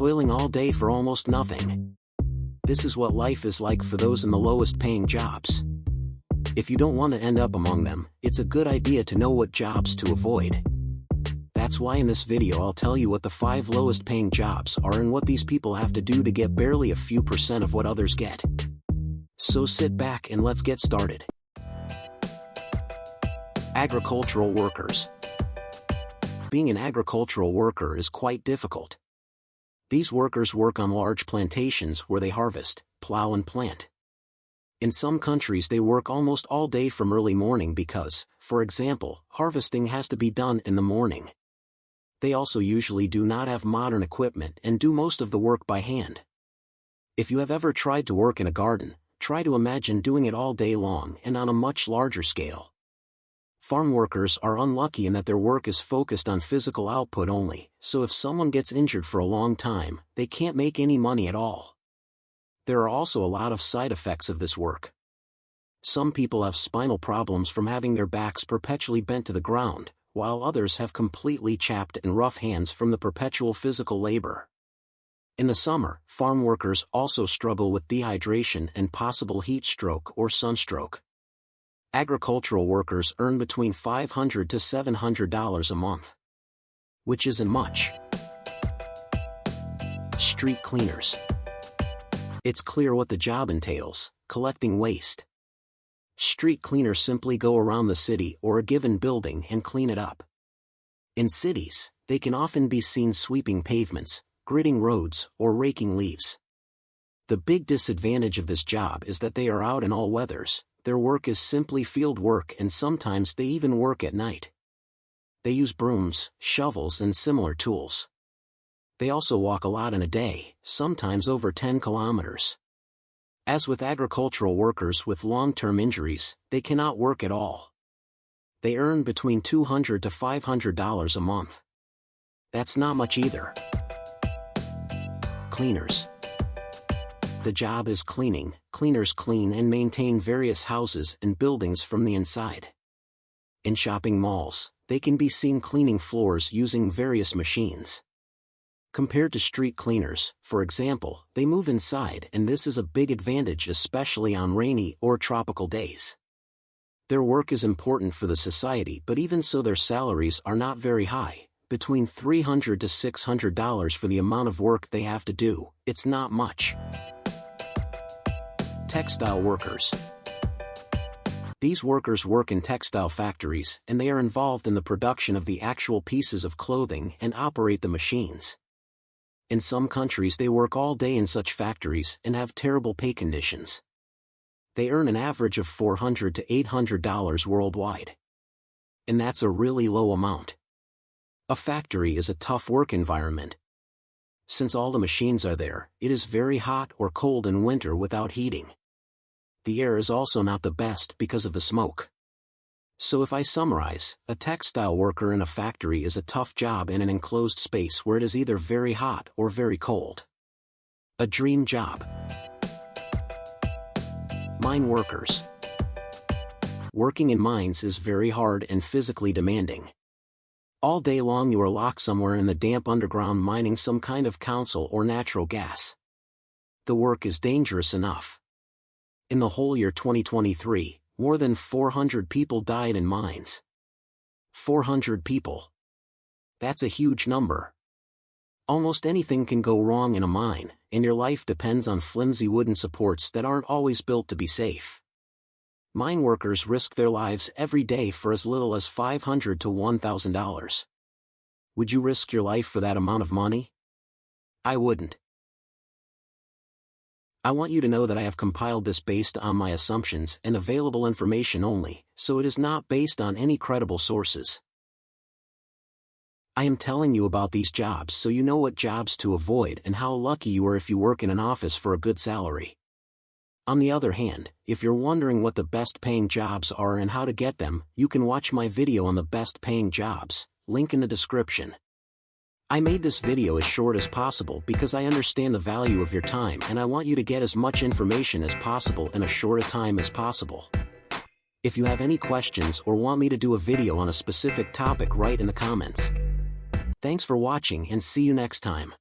toiling all day for almost nothing. This is what life is like for those in the lowest paying jobs. If you don't want to end up among them, it's a good idea to know what jobs to avoid. That's why in this video I'll tell you what the 5 lowest paying jobs are and what these people have to do to get barely a few % of what others get. So sit back and let's get started. Agricultural workers. Being an agricultural worker is quite difficult. These workers work on large plantations where they harvest, plow and plant. In some countries they work almost all day from early morning because, for example, harvesting has to be done in the morning. They also usually do not have modern equipment and do most of the work by hand. If you have ever tried to work in a garden, try to imagine doing it all day long and on a much larger scale. Farm workers are unlucky in that their work is focused on physical output only, so if someone gets injured for a long time, they can't make any money at all. There are also a lot of side effects of this work. Some people have spinal problems from having their backs perpetually bent to the ground, while others have completely chapped and rough hands from the perpetual physical labor. In the summer, farm workers also struggle with dehydration and possible heat stroke or sunstroke. Agricultural workers earn between $500 to $700 a month, which isn't much. Street cleaners. It's clear what the job entails: collecting waste. Street cleaners simply go around the city or a given building and clean it up. In cities, they can often be seen sweeping pavements, gridding roads, or raking leaves. The big disadvantage of this job is that they are out in all weathers. Their work is simply field work and sometimes they even work at night. They use brooms, shovels and similar tools. They also walk a lot in a day, sometimes over 10 kilometers. As with agricultural workers with long-term injuries, they cannot work at all. They earn between $200 to $500 a month. That's not much either. Cleaners. The job is cleaning. Cleaners clean and maintain various houses and buildings from the inside. In shopping malls, they can be seen cleaning floors using various machines. Compared to street cleaners, for example, they move inside, and this is a big advantage especially on rainy or tropical days. Their work is important for the society, but even so their salaries are not very high, between $300 to $600 for the amount of work they have to do. It's not much. Textile workers. These workers work in textile factories, and they are involved in the production of the actual pieces of clothing and operate the machines. In some countries they work all day in such factories and have terrible pay conditions. They earn an average of $400 to $800 worldwide. And that's a really low amount. A factory is a tough work environment. Since all the machines are there, it is very hot or cold in winter without heating. The air is also not the best because of the smoke. So if I summarize, a textile worker in a factory is a tough job in an enclosed space where it is either very hot or very cold. A dream job. Mine workers. Working in mines is very hard and physically demanding. All day long you are locked somewhere in the damp underground mining some kind of council or natural gas. The work is dangerous enough. In the whole year 2023, more than 400 people died in mines. 400 people. That's a huge number. Almost anything can go wrong in a mine, and your life depends on flimsy wooden supports that aren't always built to be safe. Mine workers risk their lives every day for as little as $500 to $1,000. Would you risk your life for that amount of money? I wouldn't. I want you to know that I have compiled this based on my assumptions and available information only, so it is not based on any credible sources. I am telling you about these jobs so you know what jobs to avoid and how lucky you are if you work in an office for a good salary. On the other hand, if you're wondering what the best paying jobs are and how to get them, you can watch my video on the best paying jobs, link in the description. I made this video as short as possible because I understand the value of your time and I want you to get as much information as possible in as short a time as possible. If you have any questions or want me to do a video on a specific topic, write in the comments. Thanks for watching and see you next time.